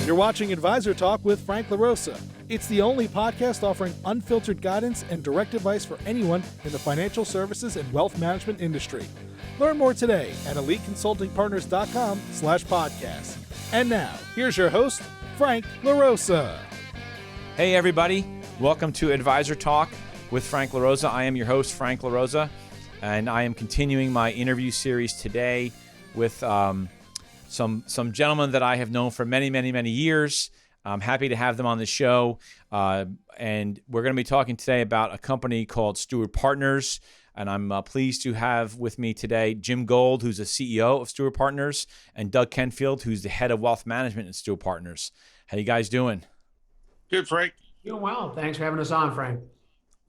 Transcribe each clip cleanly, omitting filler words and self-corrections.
You're watching Advisor Talk with Frank LaRosa. It's the only podcast offering unfiltered guidance and direct advice for anyone in the financial services and wealth management industry. Learn more today at eliteconsultingpartners.com/podcast. And now, here's your host, Frank LaRosa. Hey everybody, welcome to Advisor Talk with Frank LaRosa. I am your host, Frank LaRosa, and I am continuing my interview series today with some gentlemen that I have known for many years. I'm happy to have them on the show, and we're going to be talking today about a company called Steward Partners, and I'm pleased to have with me today Jim Gold, who's the CEO of Steward Partners, and Doug Kentfield, who's the head of wealth management at Steward Partners. How you guys doing? Good, Frank. Doing well. Thanks for having us on, Frank.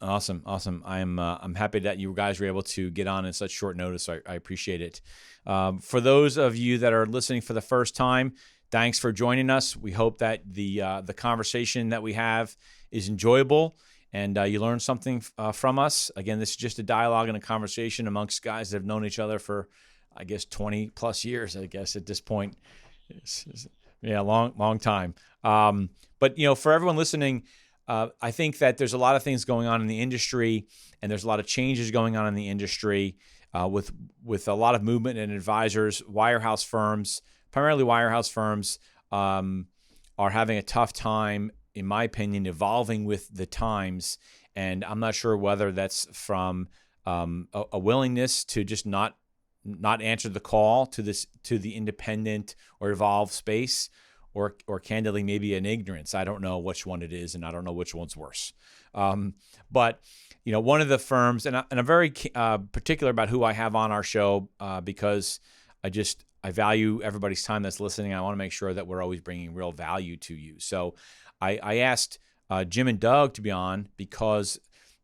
Awesome. I'm happy that you guys were able to get on in such short notice. I appreciate it. For those of you that are listening for the first time, thanks for joining us. We hope that the conversation that we have is enjoyable and you learn something from us. Again, this is just a dialogue and a conversation amongst guys that have known each other for, I guess, 20 plus years. I guess at this point, long time. But for everyone listening, I think that there's a lot of things going on in the industry, and there's a lot of changes going on in the industry with a lot of movement and advisors. Wirehouse firms, primarily wirehouse firms, are having a tough time, in my opinion, evolving with the times. And I'm not sure whether that's from a willingness to just not answer the call to the independent or evolved space, or candidly, maybe an ignorance. I don't know which one it is, and I don't know which one's worse. But one of the firms, and I'm very particular about who I have on our show because I value everybody's time that's listening. I want to make sure that we're always bringing real value to you. So I asked Jim and Doug to be on because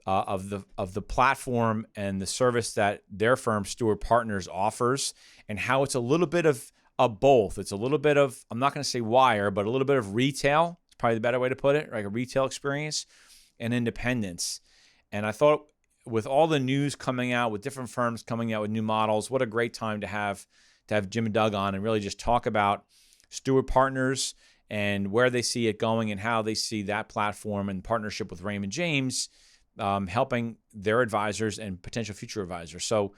of the platform and the service that their firm, Steward Partners, offers, and how it's a little bit of both. It's a little bit of, I'm not going to say wire, but a little bit of retail. It's probably the better way to put it, like a retail experience, and independence. And I thought with all the news coming out, with different firms coming out with new models, what a great time to have Jim and Doug on and really just talk about Steward Partners and where they see it going and how they see that platform in partnership with Raymond James helping their advisors and potential future advisors. So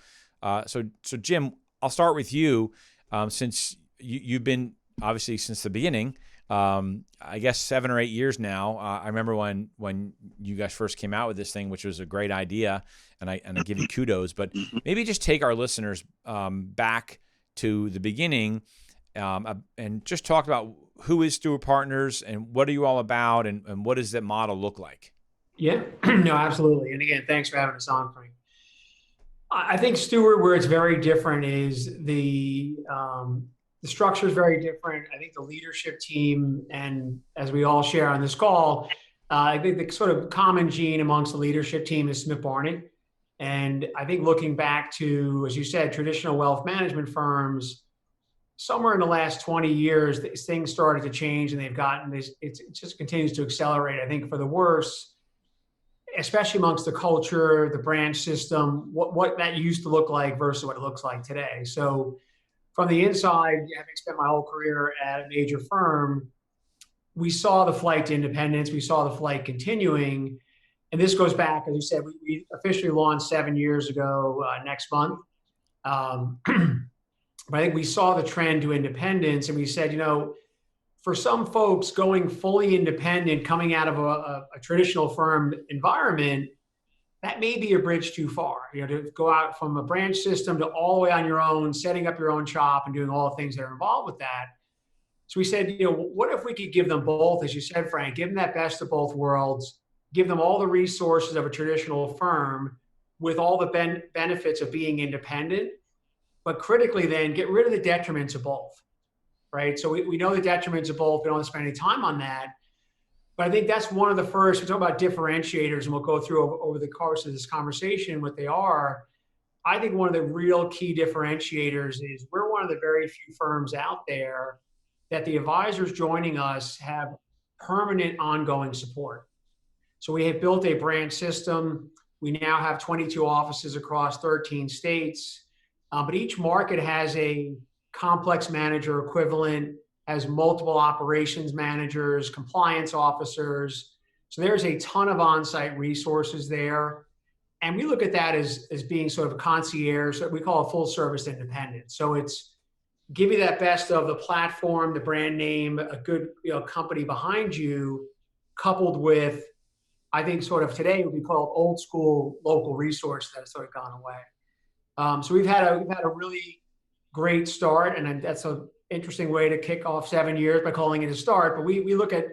Jim, I'll start with you. Since you've been, obviously, since the beginning, I guess 7 or 8 years now. I remember when you guys first came out with this thing, which was a great idea, and I give you kudos. But maybe just take our listeners back to the beginning and just talk about who is Steward Partners and what are you all about and what does that model look like? Yeah, no, absolutely. And again, thanks for having us on, Frank. I think Steward, where it's very different, is the structure is very different. I think the leadership team, and as we all share on this call, I think the sort of common gene amongst the leadership team is Smith Barney. And I think looking back to, as you said, traditional wealth management firms, somewhere in the last 20 years, things started to change, and they've gotten this. It just continues to accelerate. I think for the worse, especially amongst the culture, the branch system, what that used to look like versus what it looks like today. So from the inside, having spent my whole career at a major firm, we saw the flight to independence. We saw the flight continuing. And this goes back, as you said, we officially launched 7 years ago next month. But I think we saw the trend to independence, and we said, for some folks, going fully independent, coming out of a traditional firm environment, that may be a bridge too far. To go out from a branch system to all the way on your own, setting up your own shop and doing all the things that are involved with that. So we said, what if we could give them both, as you said, Frank, give them that best of both worlds, give them all the resources of a traditional firm with all the benefits of being independent, but critically then get rid of the detriments of both. Right. So we know the detriments of both. We don't want to spend any time on that. But I think that's one of the first, we talk about differentiators, and we'll go through over the course of this conversation what they are. I think one of the real key differentiators is we're one of the very few firms out there that the advisors joining us have permanent ongoing support. So we have built a branch system. We now have 22 offices across 13 states, but each market has a complex manager equivalent, has multiple operations managers, compliance officers. So there's a ton of on-site resources there. And we look at that as being sort of a concierge that we call a full service independent. So it's give you that best of the platform, the brand name, a good company behind you, coupled with, I think sort of today would be called old school local resource that has sort of gone away. So we've had a really great start, and that's an interesting way to kick off 7 years by calling it a start. But we look at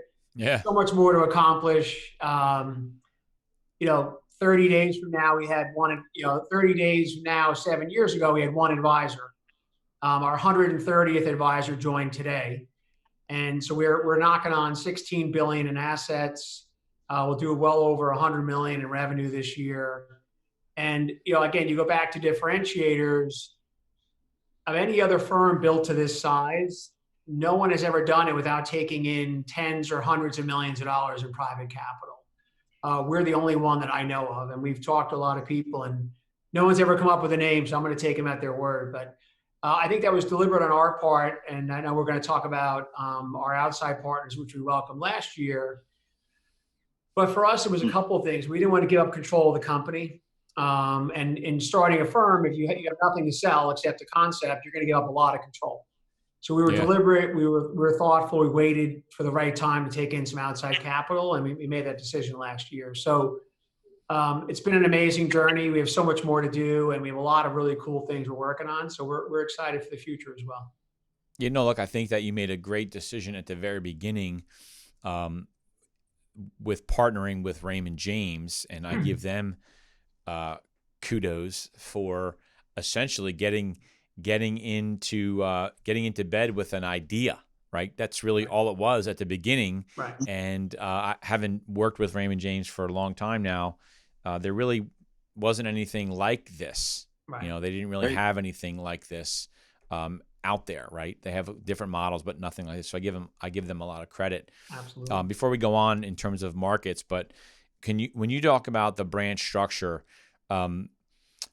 so much more to accomplish. 30 days from now, we had one. 30 days from now, 7 years ago, we had one advisor. Our 130th advisor joined today, and so we're knocking on 16 billion in assets. We'll do well over 100 million in revenue this year. And again, you go back to differentiators of any other firm built to this size. No one has ever done it without taking in tens or hundreds of millions of dollars in private capital. We're the only one that I know of, and we've talked to a lot of people, and no one's ever come up with a name, so I'm going to take them at their word. But I think that was deliberate on our part, and I know we're going to talk about our outside partners, which we welcomed last year. But for us, it was a couple of things. We didn't want to give up control of the company. And in starting a firm, if you have nothing to sell except a concept, you're going to give up a lot of control. So we were deliberate. We were thoughtful. We waited for the right time to take in some outside capital, and we made that decision last year. So it's been an amazing journey. We have so much more to do, and we have a lot of really cool things we're working on. So we're excited for the future as well. Look, I think that you made a great decision at the very beginning with partnering with Raymond James, and I give them kudos for essentially getting into bed with an idea, right? That's really all it was at the beginning. Right. And having worked with Raymond James for a long time now, there really wasn't anything like this. Right. They didn't really have anything like this out there, right? They have different models, but nothing like this. So I give them a lot of credit. Absolutely. Before we go on in terms of markets, but when you talk about the branch structure,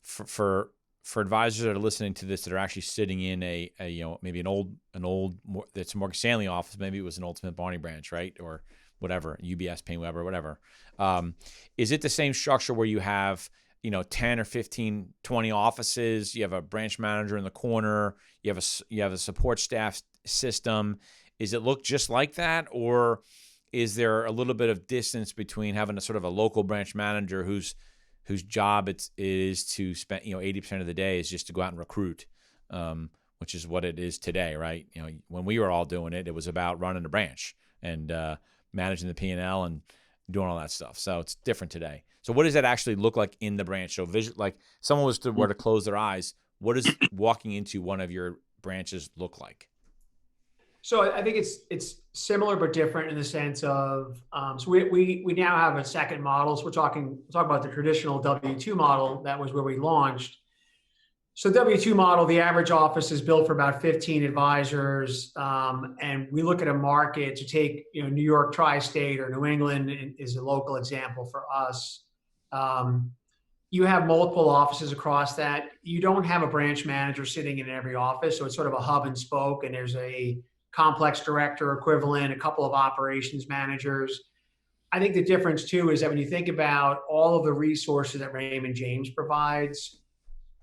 for advisors that are listening to this that are actually sitting in maybe an old that's a Morgan Stanley office, maybe it was an old Smith Barney branch, right, or whatever, UBS, Payne Weber, whatever. Is it the same structure where you have 10 or 15, 20 offices? You have a branch manager in the corner. You have a support staff system. Does it look just like that, or is there a little bit of distance between having a sort of a local branch manager whose job it is to spend 80% of the day is just to go out and recruit, which is what it is today, right? When we were all doing it, it was about running a branch and managing the P&L and doing all that stuff. So it's different today. So what does that actually look like in the branch? So like someone were to close their eyes, what does walking into one of your branches look like? So I think it's similar but different in the sense of so we now have a second model. So we'll talk about the traditional W-2 model. That was where we launched. So W-2 model, the average office is built for about 15 advisors, and we look at a market to take New York Tri-State or New England is a local example for us. You have multiple offices across that. You don't have a branch manager sitting in every office, so it's sort of a hub and spoke, and there's a complex director equivalent, a couple of operations managers. I think the difference too is that when you think about all of the resources that Raymond James provides,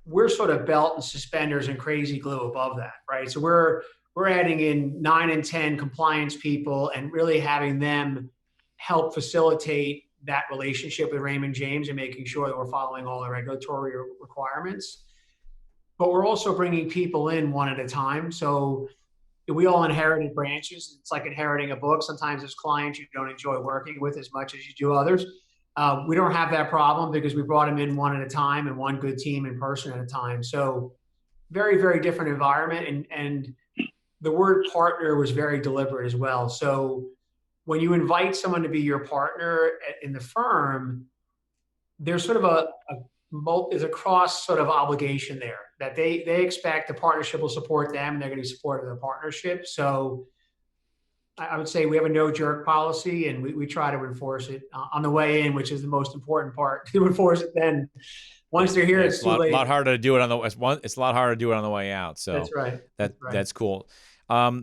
we're sort of belt and suspenders and crazy glue above that, right? So we're adding in 9 and 10 compliance people and really having them help facilitate that relationship with Raymond James and making sure that we're following all the regulatory requirements. But we're also bringing people in one at a time. So we all inherited branches. It's like inheriting a book. Sometimes there's clients you don't enjoy working with as much as you do others. We don't have that problem because we brought them in one at a time and one good team in person at a time. So very, very different environment. And the word partner was very deliberate as well. So when you invite someone to be your partner in the firm, there's sort of there's a cross sort of obligation there that they expect the partnership will support them and they're going to be supportive of the partnership. So I would say we have a no jerk policy, and we try to enforce it on the way in, which is the most important part to enforce it. Then once they're here, it's too late. It's a lot harder to do it on the way out. So that's right. That's cool.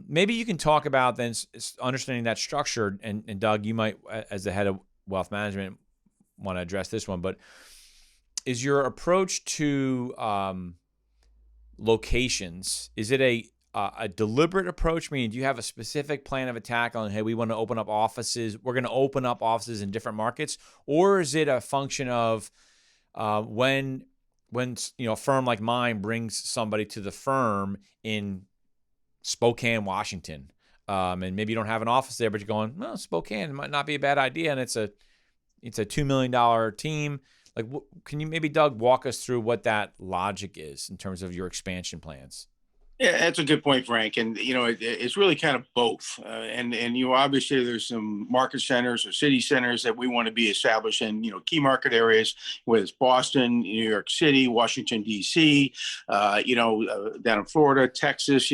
Maybe you can talk about then understanding that structure. And Doug, you might, as the head of wealth management, want to address this one. But is your approach to locations, is it a deliberate approach? Meaning, do you have a specific plan of attack on, hey, we want to open up offices, we're going to open up offices in different markets? Or is it a function of when a firm like mine brings somebody to the firm in Spokane, Washington, and maybe you don't have an office there, but you're going, well, Spokane might not be a bad idea, and it's a $2 million team. Like, can you maybe, Doug, walk us through what that logic is in terms of your expansion plans? Yeah, that's a good point, Frank. And, it's really kind of both. And obviously there's some market centers or city centers that we want to be established in, key market areas, whether it's Boston, New York City, Washington, D.C., down in Florida, Texas,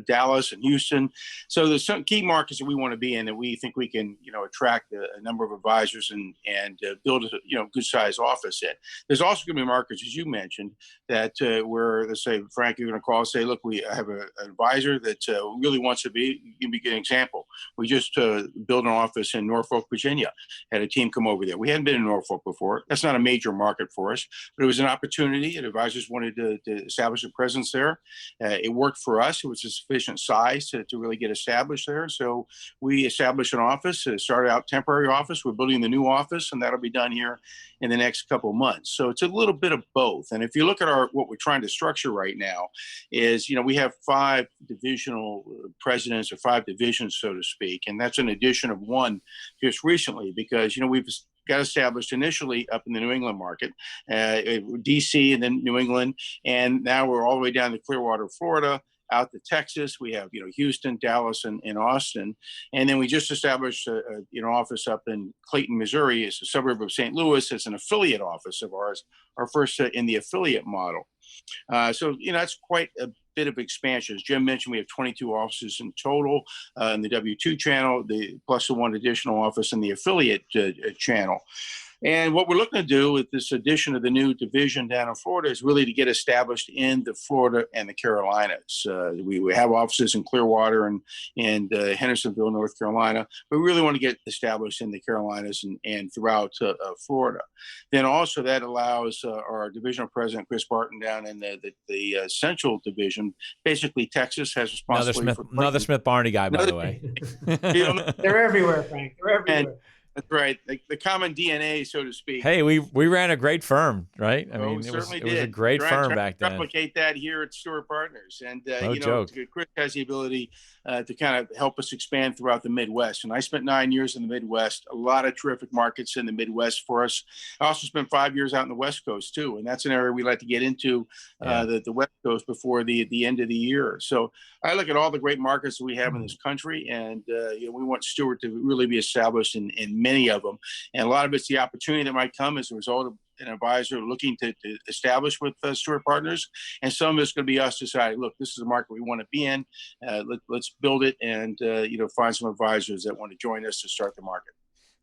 Dallas and Houston. So there's some key markets that we want to be in that we think we can, attract a number of advisors and build a, good sized office in. There's also going to be markets, as you mentioned, that where, let's say, Frank, you're going to call and say, look, I have an advisor that really wants to be. Give me an example. We just built an office in Norfolk, Virginia. Had a team come over there. We hadn't been in Norfolk before. That's not a major market for us, but it was an opportunity. And advisors wanted to establish a presence there. It worked for us. It was a sufficient size to really get established there. So we established an office. It started out temporary office. We're building the new office, and that'll be done here in the next couple of months. So it's a little bit of both. And if you look at what we're trying to structure right now is, we have 5 divisional presidents or 5 divisions, so to speak. And that's an addition of 1 just recently because, we've got established initially up in the New England market, DC and then New England. And now we're all the way down to Clearwater, Florida, out to Texas. We have, Houston, Dallas, and Austin. And then we just established an office up in Clayton, Missouri. It's a suburb of St. Louis. It's an affiliate office of ours, our first in the affiliate model. So, that's quite a bit of expansion. As Jim mentioned, we have 22 offices in total in the W-2 channel, plus the 1 additional office in the affiliate channel. And what we're looking to do with this addition of the new division down in Florida is really to get established in the Florida and the Carolinas. We have offices in Clearwater and Hendersonville, North Carolina, but we really want to get established in the Carolinas and throughout Florida. Then also that allows our divisional president, Chris Barton, down in the Central Division. Basically, Texas has responsibility another Smith Barney guy, by the way. They're everywhere, Frank. They're everywhere. That's right. The common DNA, so to speak. Hey, we ran a great firm, right? I mean, it was did. a great firm back then. Replicate that here at Steward Partners. And, No joke. Chris has the ability to kind of help us expand throughout the Midwest. And I spent 9 years in the Midwest, a lot of terrific markets in the Midwest for us. I also spent 5 years out in the West Coast, too. And that's an area we like to get into, the West Coast before the end of the year. So I look at all the great markets that we have in this country. And, we want Steward to really be established in many of them. And a lot of it's the opportunity that might come as a result of an advisor looking to establish with Steward Partners. And some of it's going to be us deciding, look, this is a market we want to be in. Let's build it and, find some advisors that want to join us to start the market.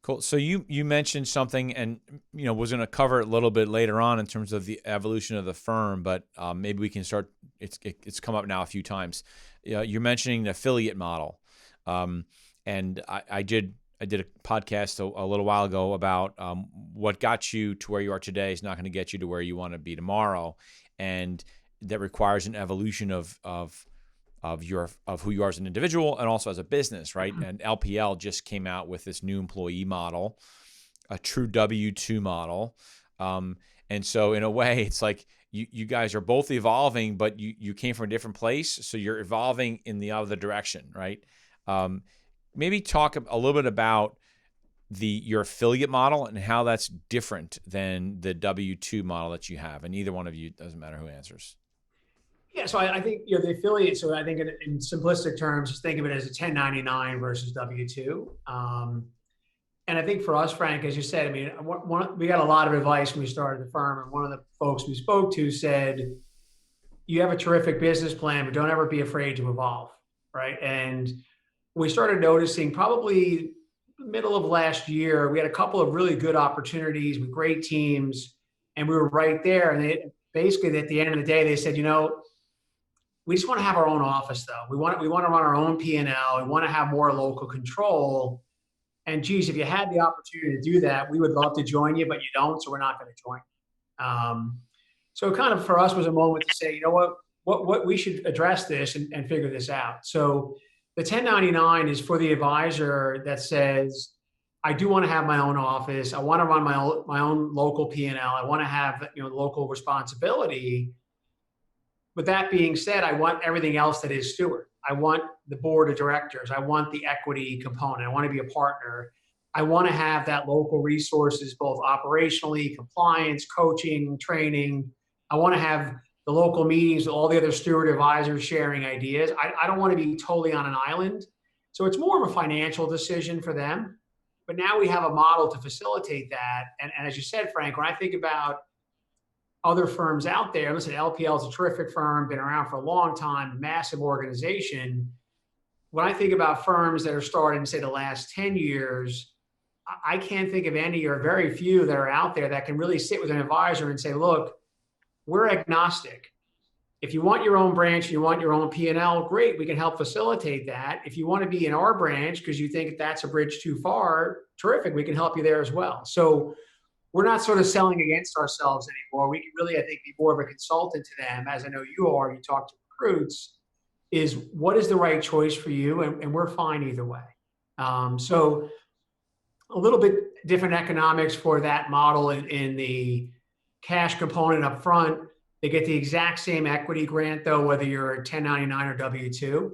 Cool. So you mentioned something and, was going to cover it a little bit later on in terms of the evolution of the firm, but maybe we can start. It's come up now a few times. You're mentioning the affiliate model. And I did a podcast a little while ago about what got you to where you are today is not going to get you to where you want to be tomorrow, and that requires an evolution of who you are as an individual and also as a business, right? And LPL just came out with this new employee model, a true W-2 model, and so in a way, it's like you guys are both evolving, but you came from a different place, so you're evolving in the other direction, right? Maybe talk a little bit about your affiliate model and how that's different than the W-2 model that you have. And either one of you, doesn't matter who answers. Yeah, so I think the affiliate. So I think in simplistic terms, just think of it as a 1099 versus W-2. And I think for us, Frank, as you said, I mean, we got a lot of advice when we started the firm, and one of the folks we spoke to said, "You have a terrific business plan, but don't ever be afraid to evolve." Right, and we started noticing probably the middle of last year, we had a couple of really good opportunities with great teams, and we were right there. And basically at the end of the day, they said, We just want to have our own office, though. We want to run our own P&L. We want to have more local control. And geez, if you had the opportunity to do that, we would love to join you, but you don't, so we're not going to join. So kind of for us was a moment to say, you know what we should address this and figure this out. So the 1099 is for the advisor that says, I do want to have my own office. I want to run my own local P&L. I want to have local responsibility. With that being said, I want everything else that is Steward. I want the board of directors. I want the equity component. I want to be a partner. I want to have that local resources, both operationally, compliance, coaching, training. I want to have the local meetings with all the other Steward advisors sharing ideas. I don't want to be totally on an island. So it's more of a financial decision for them. But now we have a model to facilitate that. And as you said, Frank, when I think about other firms out there, listen, LPL is a terrific firm, been around for a long time, massive organization. When I think about firms that are starting, say, the last 10 years, I can't think of any or very few that are out there that can really sit with an advisor and say, look, we're agnostic. If you want your own branch, you want your own P&L, great, we can help facilitate that. If you want to be in our branch because you think that's a bridge too far, terrific, we can help you there as well. So we're not sort of selling against ourselves anymore. We can really, I think, be more of a consultant to them, as I know you are. You talk to recruits, is what is the right choice for you? And we're fine either way. So a little bit different economics for that model in the cash component up front. They get the exact same equity grant, though, whether you're a 1099 or W-2.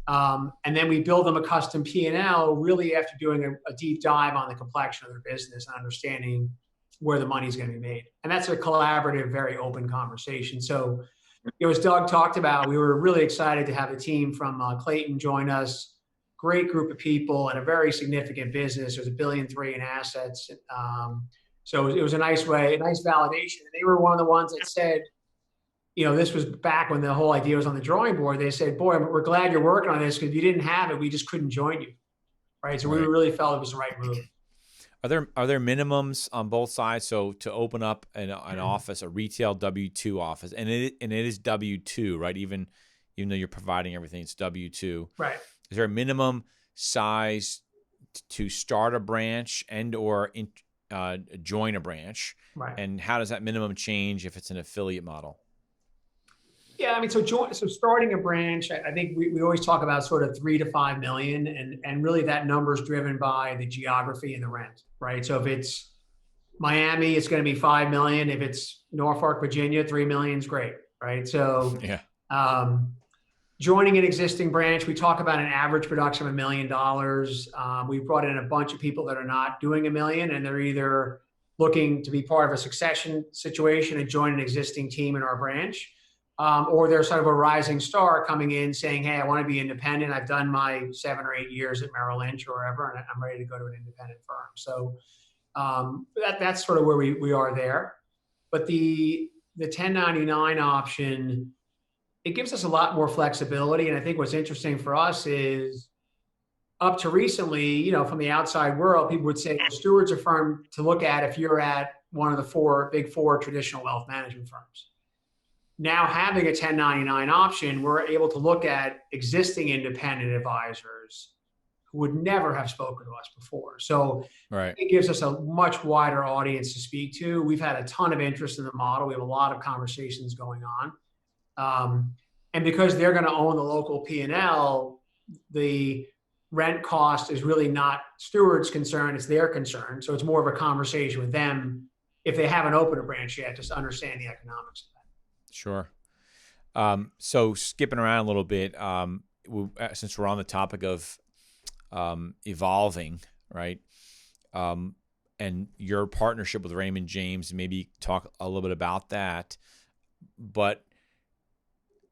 And then we build them a custom P&L really after doing a deep dive on the complexion of their business and understanding where the money's going to be made. And that's a collaborative, very open conversation. So, as Doug talked about, we were really excited to have a team from Clayton join us. Great group of people and a very significant business. There's $1.3 billion in assets. So it was a nice way, a nice validation. And they were one of the ones that said, this was back when the whole idea was on the drawing board. They said, boy, we're glad you're working on this because if you didn't have it, we just couldn't join you. Right. So we really felt it was the right move. Are there minimums on both sides? So to open up an office, a retail W-2 office, and it is W-2, right? Even though you're providing everything, it's W-2. Right. Is there a minimum size to start a branch and or join a branch? Right. And how does that minimum change if it's an affiliate model? Yeah, I mean, so starting a branch, I think we always talk about sort of 3 to 5 million, and really that number is driven by the geography and the rent, right? So if it's Miami, it's going to be 5 million. If it's Norfolk, Virginia, 3 million is great, right? So yeah. Joining an existing branch, we talk about an average production of $1 million. We've brought in a bunch of people that are not doing $1 million, and they're either looking to be part of a succession situation and join an existing team in our branch. Or they're sort of a rising star coming in saying, hey, I want to be independent. I've done my 7 or 8 years at Merrill Lynch or wherever, and I'm ready to go to an independent firm. So that's sort of where we are there. But the 1099 option, it gives us a lot more flexibility. And I think what's interesting for us is up to recently, from the outside world, people would say, well, Steward's a firm to look at if you're at one of the big four traditional wealth management firms. Now having a 1099 option, we're able to look at existing independent advisors who would never have spoken to us before. So It gives us a much wider audience to speak to. We've had a ton of interest in the model. We have a lot of conversations going on. And because they're going to own the local P&L, the rent cost is really not Steward's concern, it's their concern. So it's more of a conversation with them if they haven't opened a branch yet, just to understand the economics of that. Sure. So skipping around a little bit, since we're on the topic of evolving, right? And your partnership with Raymond James, maybe talk a little bit about that. But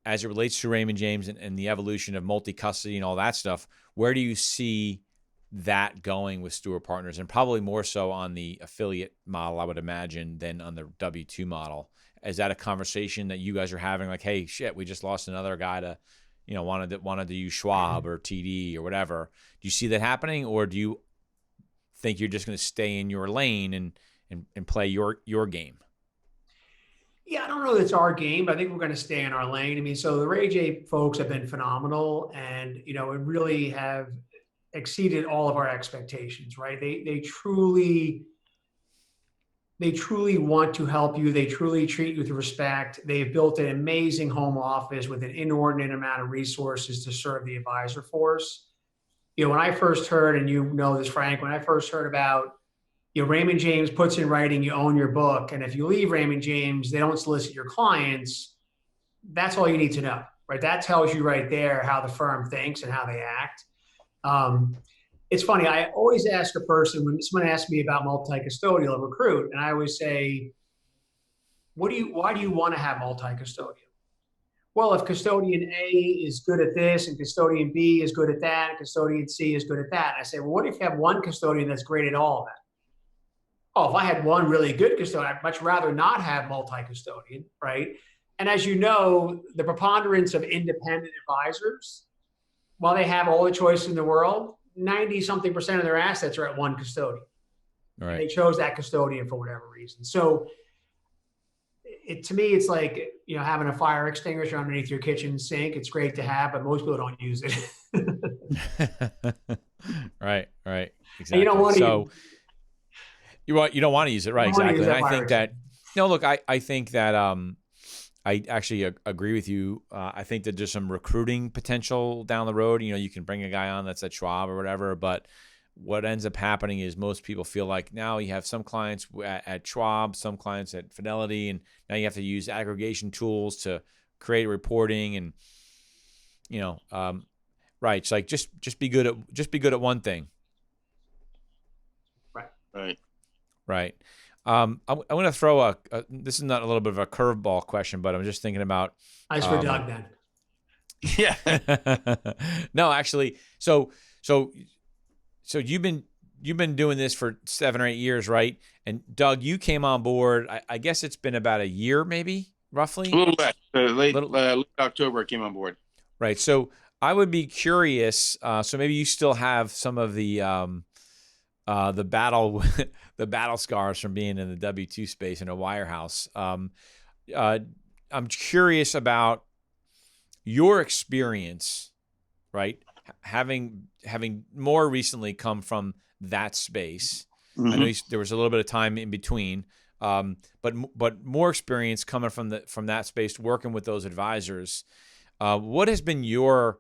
as it relates to Raymond James and the evolution of multi-custody and all that stuff, where do you see that going with Steward Partners? And probably more so on the affiliate model, I would imagine, than on the W-2 model. Is that a conversation that you guys are having? Like, hey, shit, we just lost another guy to, wanted to use Schwab or TD or whatever. Do you see that happening, or do you think you're just going to stay in your lane and play your game? Yeah, I don't know that it's our game, but I think we're going to stay in our lane. I mean, so the Ray J folks have been phenomenal, and it really have exceeded all of our expectations. Right? They truly want to help you. They truly treat you with respect. They've built an amazing home office with an inordinate amount of resources to serve the advisor force. When I first heard, and this, Frank, when I first heard about Raymond James puts in writing, you own your book. And if you leave Raymond James, they don't solicit your clients. That's all you need to know, right? That tells you right there how the firm thinks and how they act. It's funny. I always ask a person when someone asks me about multi-custodial recruit, and I always say, why do you want to have multi-custodial? Well, if custodian A is good at this and custodian B is good at that, and custodian C is good at that. And I say, well, what if you have one custodian that's great at all of that? Oh, if I had one really good custodian, I'd much rather not have multi-custodian, right? And as you know, the preponderance of independent advisors, while they have all the choice in the world, 90-something% of their assets are at one custodian. Right. They chose that custodian for whatever reason. So to me, it's like, having a fire extinguisher underneath your kitchen sink. It's great to have, but most people don't use it. Right. Exactly. And you don't want to. You don't want to use it, right? Exactly. And I think that, look, I think that I actually agree with you. I think that there's some recruiting potential down the road. You can bring a guy on that's at Schwab or whatever, but what ends up happening is most people feel like now you have some clients at Schwab, some clients at Fidelity, and now you have to use aggregation tools to create reporting and, right. It's like just be good at one thing. Right. I'm going to throw this is not a little bit of a curveball question, but I'm just thinking about. Nice for Doug then. Yeah. No, actually. So you've been doing this for 7 or 8 years, right? And Doug, you came on board. I guess it's been about a year, maybe roughly. A little less. Late October, I came on board. Right. So I would be curious. So maybe you still have some of the battle scars from being in the W-2 space in a wirehouse. I'm curious about your experience, right? Having more recently come from that space. Mm-hmm. I know there was a little bit of time in between, but more experience coming from that space, working with those advisors. What has been your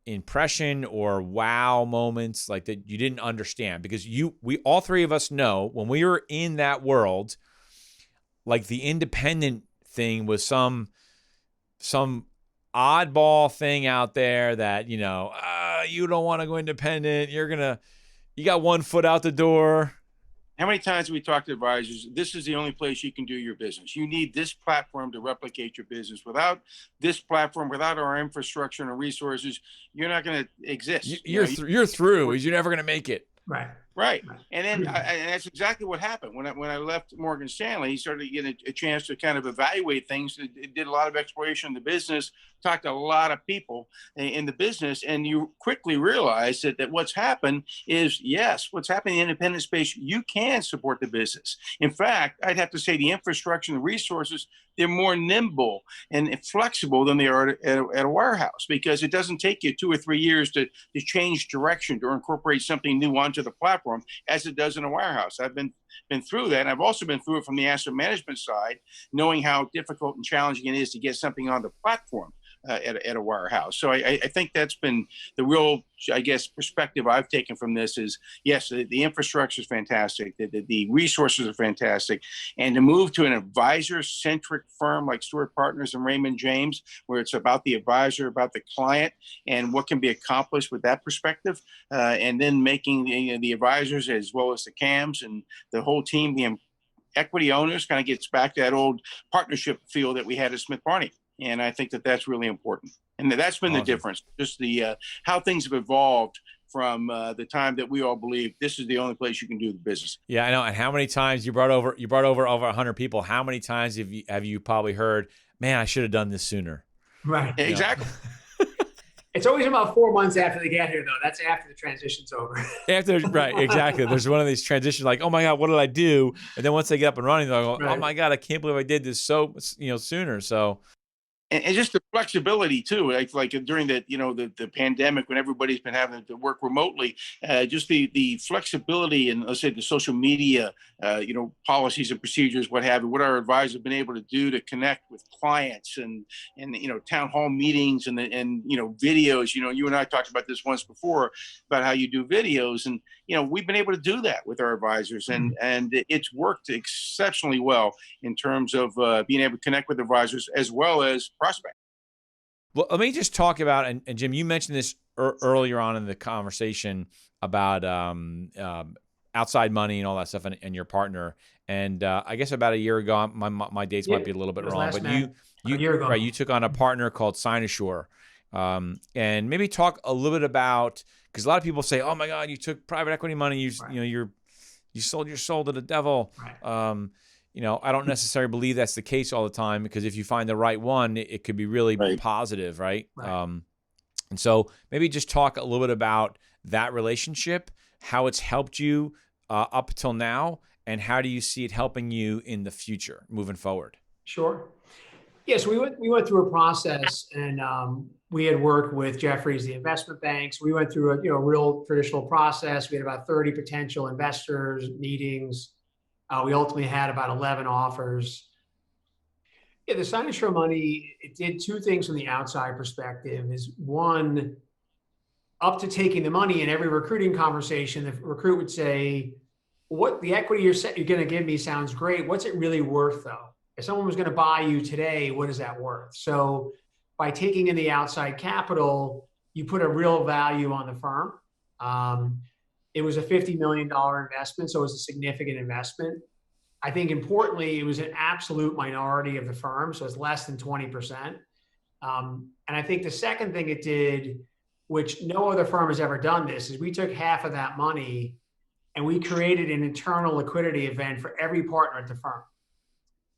impression or wow moments that you didn't understand? Because we all three of us know when we were in that world, the independent thing was some oddball thing out there that, you don't want to go independent. You got one foot out the door. How many times have we talked to advisors? This is the only place you can do your business. You need this platform to replicate your business. Without this platform, without our infrastructure and our resources, you're not going to exist. You're through. You're never going to make it. Right. And then and that's exactly what happened. When I left Morgan Stanley, he started getting a chance to kind of evaluate things. It did a lot of exploration in the business, talked to a lot of people in the business, and you quickly realize that what's happened is, yes, what's happening in the independent space, you can support the business. In fact, I'd have to say the infrastructure and the resources, they're more nimble and flexible than they are at a wirehouse, because it doesn't take you 2 or 3 years to change direction, to incorporate something new onto the platform as it does in a wirehouse. I've been through that. And I've also been through it from the asset management side, knowing how difficult and challenging it is to get something on the platform at a wirehouse. So I think that's been the real, perspective I've taken from this is, yes, the infrastructure is fantastic. The resources are fantastic. And to move to an advisor-centric firm like Steward Partners and Raymond James, where it's about the advisor, about the client, and what can be accomplished with that perspective, and then making the advisors as well as the CAMs and the whole team, the equity owners, kind of gets back to that old partnership feel that we had at Smith Barney. And I think that's really important. And that's been the difference, just the how things have evolved from the time that we all believe this is the only place you can do the business. Yeah, I know. And how many times you brought over over 100 people? How many times have you probably heard, man, I should have done this sooner? Right. Exactly. It's always about 4 months after they get here, though. That's after the transition's over. Right, exactly. There's one of these transitions like, oh my God, what did I do? And then once they get up and running, they'll go, oh Right. my God, I can't believe I did this so, sooner. So and just the flexibility too, like during the pandemic when everybody's been having to work remotely, just the flexibility and, let's say, the social media policies and procedures, what have you, what our advisors have been able to do to connect with clients and town hall meetings and videos. You and I talked about this once before about how you do videos, and we've been able to do that with our advisors, and it's worked exceptionally well in terms of being able to connect with advisors as well as prospect. Well, let me just talk about, and Jim, you mentioned this earlier on in the conversation about outside money and all that stuff, and your partner. And I guess about a year ago, my dates might be a little bit wrong, but a year ago. Right, you took on a partner called Sinosure, and maybe talk a little bit about, because a lot of people say, "Oh my God, you took private equity money, you sold your soul to the devil." Right. I don't necessarily believe that's the case all the time, because if you find the right one, it could be really positive, right? And so maybe just talk a little bit about that relationship, how it's helped you up till now, and how do you see it helping you in the future moving forward? Sure. Yes, we went through a process, and we had worked with Jefferies, the investment banks. We went through a real traditional process. We had about 30 potential investors meetings. We ultimately had about 11 offers. Yeah, the Sinosure money, it did two things from the outside perspective. Is one, up to taking the money in every recruiting conversation, the recruit would say, "What the equity you're going to give me sounds great. What's it really worth, though? If someone was going to buy you today, what is that worth?" So by taking in the outside capital, you put a real value on the firm. It was a $50 million investment, so it was a significant investment. I think importantly, it was an absolute minority of the firm, so it's less than 20%. And I think the second thing it did, which no other firm has ever done this, is we took half of that money and we created an internal liquidity event for every partner at the firm.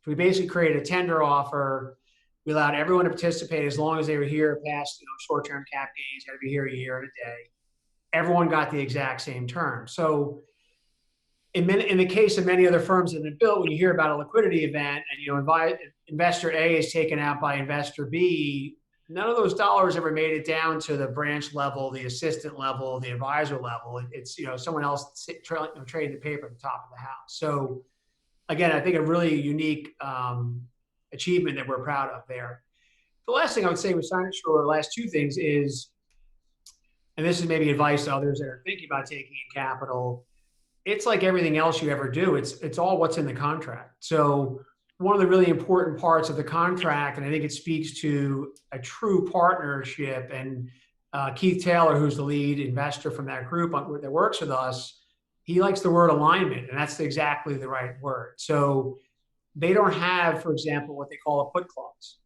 So we basically created a tender offer. We allowed everyone to participate as long as they were here past short-term cap gains. You had to be here a year and a day. Everyone got the exact same term. So in the case of many other firms that have been built, when you hear about a liquidity event and investor A is taken out by investor B, none of those dollars ever made it down to the branch level, the assistant level, the advisor level. It's someone else trading the paper at the top of the house. So again, I think a really unique achievement that we're proud of there. The last thing I would say with Sinosure, the last two things is, and this is maybe advice to others that are thinking about taking in capital, it's like everything else you ever do. It's all what's in the contract. So one of the really important parts of the contract, and I think it speaks to a true partnership, and Keith Taylor, who's the lead investor from that group that works with us, he likes the word alignment, and that's exactly the right word. So they don't have, for example, what they call a put clause.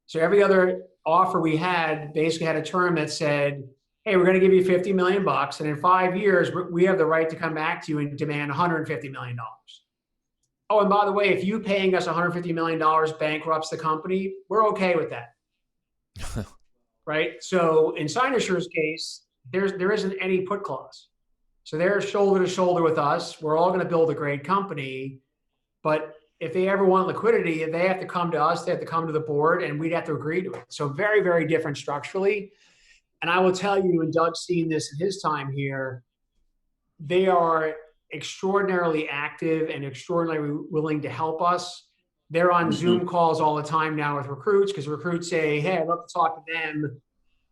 So every other offer we had basically had a term that said, "Hey, we're going to give you $50 million, and in 5 years, we have the right to come back to you and demand $150 million. Oh, and by the way, if you paying us $150 million bankrupts the company, we're okay with that." Right? So in Sinosure's case, there isn't any put clause. So they're shoulder to shoulder with us. We're all going to build a great company. But if they ever want liquidity, they have to come to us, they have to come to the board, and we'd have to agree to it. So very, very different structurally. And I will tell you, and Doug's seen this in his time here, they are extraordinarily active and extraordinarily willing to help us. They're on Zoom calls all the time now with recruits, because recruits say, "Hey, I'd love to talk to them.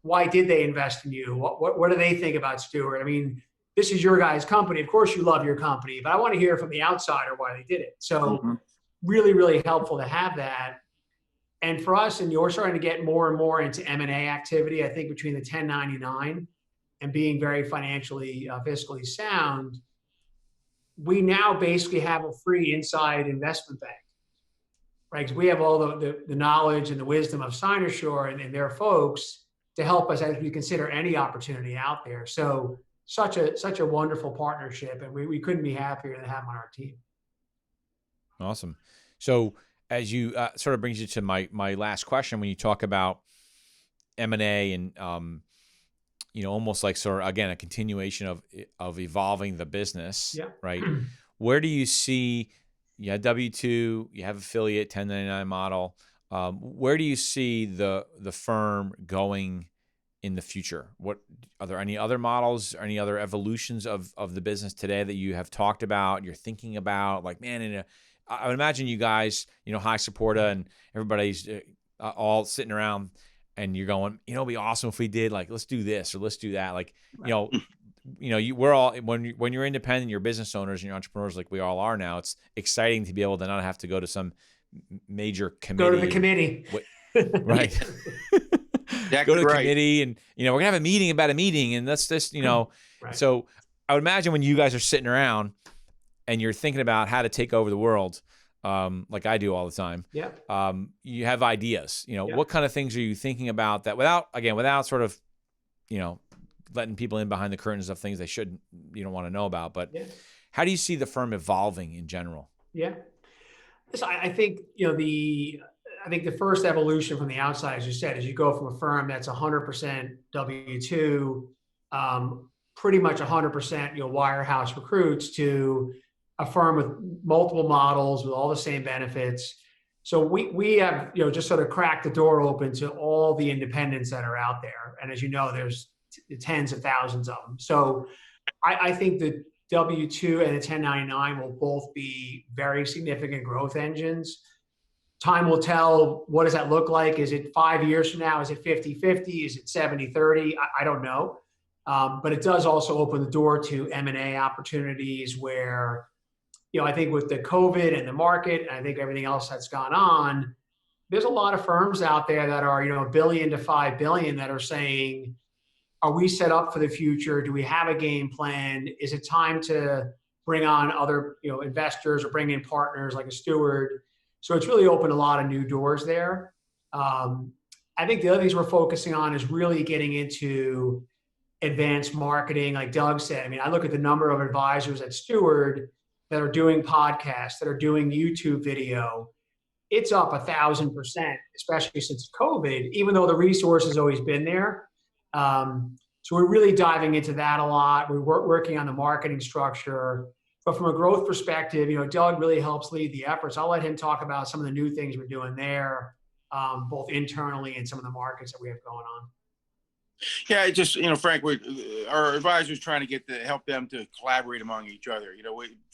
Why did they invest in you? What do they think about Steward? I mean, this is your guys' company. Of course you love your company, but I want to hear from the outsider why they did it." So really, really helpful to have that. And for us, and you're starting to get more and more into M&A activity, I think between the 1099 and being very financially, fiscally sound, we now basically have a free inside investment bank, right? Because we have all the knowledge and the wisdom of Sinosure and their folks to help us as we consider any opportunity out there. So such a wonderful partnership, and we couldn't be happier to have them on our team. Awesome. So as you sort of brings you to my last question, when you talk about M&A and almost like sort of, again, a continuation of evolving the business, Yeah. right? Where do you see, you have W-2, you have affiliate 1099 model. Where do you see the firm going in the future? What are there any other models or any other evolutions of the business today that you have talked about, you're thinking about? Like, man, I would imagine you guys, High Supporta and everybody's all sitting around and you're going, it'd be awesome if we did, like, let's do this or let's do that. Like, we're all, when you're independent, you're business owners and you're entrepreneurs like we all are now, it's exciting to be able to not have to go to some major committee. Go to the committee. Right. Go to the committee and, we're going to have a meeting about a meeting and that's this, Right. So I would imagine when you guys are sitting around and you're thinking about how to take over the world, like I do all the time. Yeah. You have ideas, what kind of things are you thinking about that without sort of, letting people in behind the curtains of things they don't want to know about, but how do you see the firm evolving in general? Yeah. So I think, I think the first evolution from the outside, as you said, is you go from a firm that's 100% W-2, pretty much 100%, wirehouse recruits, to a firm with multiple models with all the same benefits. So we have, just sort of cracked the door open to all the independents that are out there. And as you know, there's tens of thousands of them. So I think the W-2 and the 1099 will both be very significant growth engines. Time will tell. What does that look like? Is it 5 years from now? Is it 50-50? Is it 70-30? I don't know. But it does also open the door to M&A opportunities where, I think with the COVID and the market, and I think everything else that's gone on, there's a lot of firms out there that are, $1 billion to $5 billion that are saying, are we set up for the future? Do we have a game plan? Is it time to bring on other, investors or bring in partners like a Steward? So it's really opened a lot of new doors there. I think the other things we're focusing on is really getting into advanced marketing. Like Doug said, I look at the number of advisors at Steward that are doing podcasts, that are doing YouTube video. It's up 1,000%, especially since COVID, even though the resource has always been there. So we're really diving into that a lot. We're working on the marketing structure. But from a growth perspective, Doug really helps lead the efforts. I'll let him talk about some of the new things we're doing there, both internally and some of the markets that we have going on. Yeah, it just, Frank, our advisors trying to help them to collaborate among each other.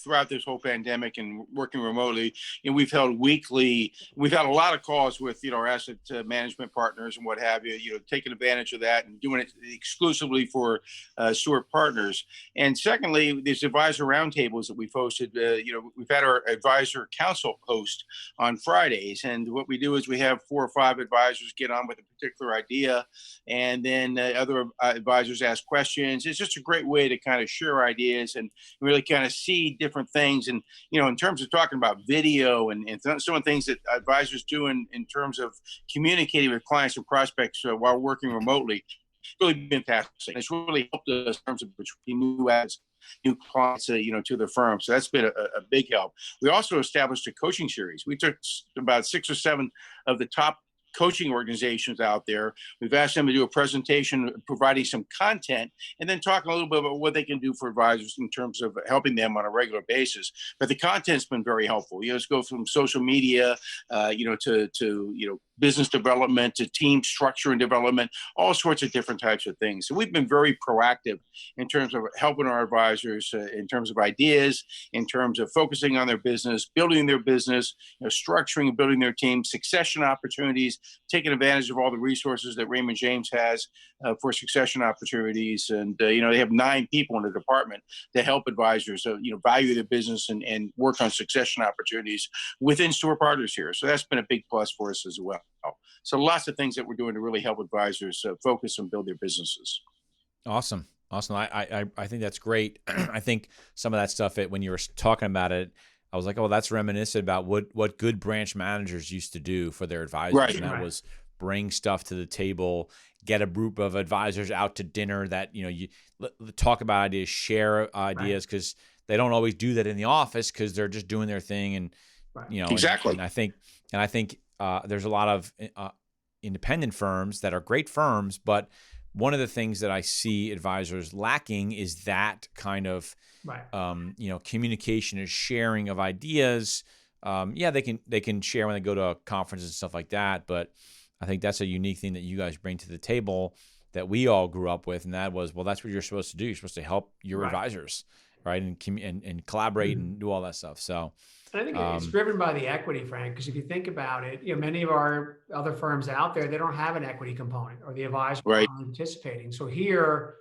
Throughout this whole pandemic and working remotely, we've had a lot of calls with, our asset management partners and what have you, taking advantage of that and doing it exclusively for Steward Partners. And secondly, these advisor roundtables that we've hosted, we've had our advisor council host on Fridays. And what we do is we have 4 or 5 advisors get on with a particular idea, and then other advisors ask questions. It's just a great way to kind of share ideas and really kind of see different things. And, in terms of talking about video and some of the things that advisors do in terms of communicating with clients and prospects while working remotely, it's really been fantastic. It's really helped us in terms of new clients, to the firm. So that's been a big help. We also established a coaching series. We took about 6 or 7 of the top coaching organizations out there. We've asked them to do a presentation providing some content and then talking a little bit about what they can do for advisors in terms of helping them on a regular basis. But the content's been very helpful. Let's go from social media, to business development, to team structure and development, all sorts of different types of things. So we've been very proactive in terms of helping our advisors, in terms of ideas, in terms of focusing on their business, building their business, structuring and building their team, succession opportunities, taking advantage of all the resources that Raymond James has for succession opportunities. And, they have 9 people in the department to help advisors, value their business and work on succession opportunities within Steward Partners here. So that's been a big plus for us as well. So lots of things that we're doing to really help advisors focus and build their businesses. Awesome. I think that's great. I think some of that stuff, when you were talking about it, I was like, oh, that's reminiscent about what good branch managers used to do for their advisors. Right. And that was bring stuff to the table, get a group of advisors out to dinner that, you talk about ideas, share ideas, because they don't always do that in the office because they're just doing their thing. And, exactly. And I think there's a lot of independent firms that are great firms, but one of the things that I see advisors lacking is that kind of, communication and sharing of ideas. They can share when they go to a conference and stuff like that, but I think that's a unique thing that you guys bring to the table that we all grew up with, and that was, well, that's what you're supposed to do. You're supposed to help your advisors, right, and collaborate and do all that stuff. So. I think it's driven by the equity, Frank, because if you think about it, many of our other firms out there, they don't have an equity component or the advisor not participating. So here,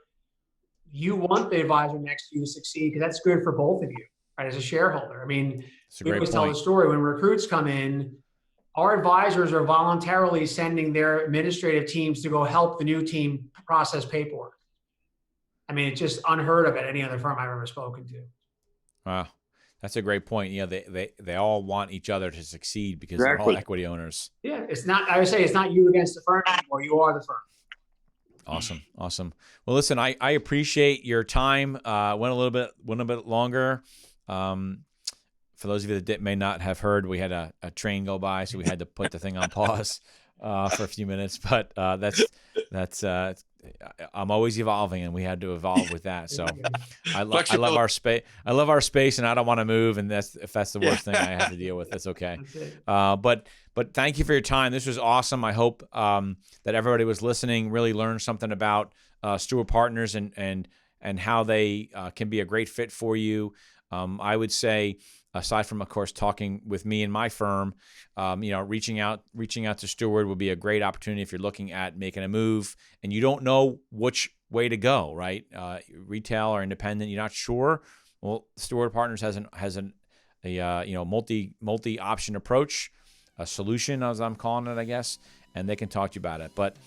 you want the advisor next to you to succeed because that's good for both of you, right? As a shareholder. I mean, we always tell the story when recruits come in, our advisors are voluntarily sending their administrative teams to go help the new team process paperwork. I mean, it's just unheard of at any other firm I've ever spoken to. Wow. That's a great point. They all want each other to succeed because they're all equity owners. Yeah, it's not. I would say it's not you against the firm anymore. You are the firm. Awesome. Well, listen, I appreciate your time. Went a little bit longer. For those of you that may not have heard, we had a train go by, so we had to put the thing on pause for a few minutes. But that's. I'm always evolving, and we had to evolve with that. So I love our space. I love our space, and I don't want to move. And if that's the worst thing I have to deal with, that's okay. But thank you for your time. This was awesome. I hope that everybody was listening really learned something about Steward Partners and how they can be a great fit for you. I would say, aside from, of course, talking with me and my firm, reaching out to Steward would be a great opportunity if you're looking at making a move and you don't know which way to go, right? Retail or independent, you're not sure. Well, Steward Partners has a multi option approach, a solution, as I'm calling it, I guess, and they can talk to you about it. But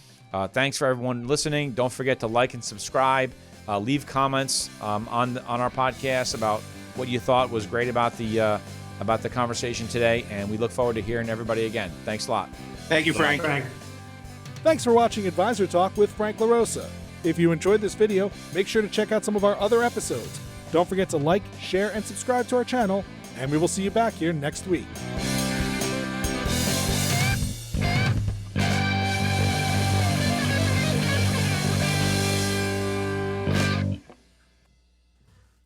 thanks for everyone listening. Don't forget to like and subscribe. Leave comments on our podcast about what you thought was great about the conversation today, and we look forward to hearing everybody again. Thanks a lot. Thank you, Frank. Thanks for watching Advisor Talk with Frank LaRosa. If you enjoyed this video, make sure to check out some of our other episodes. Don't forget to like, share, and subscribe to our channel, and we will see you back here next week.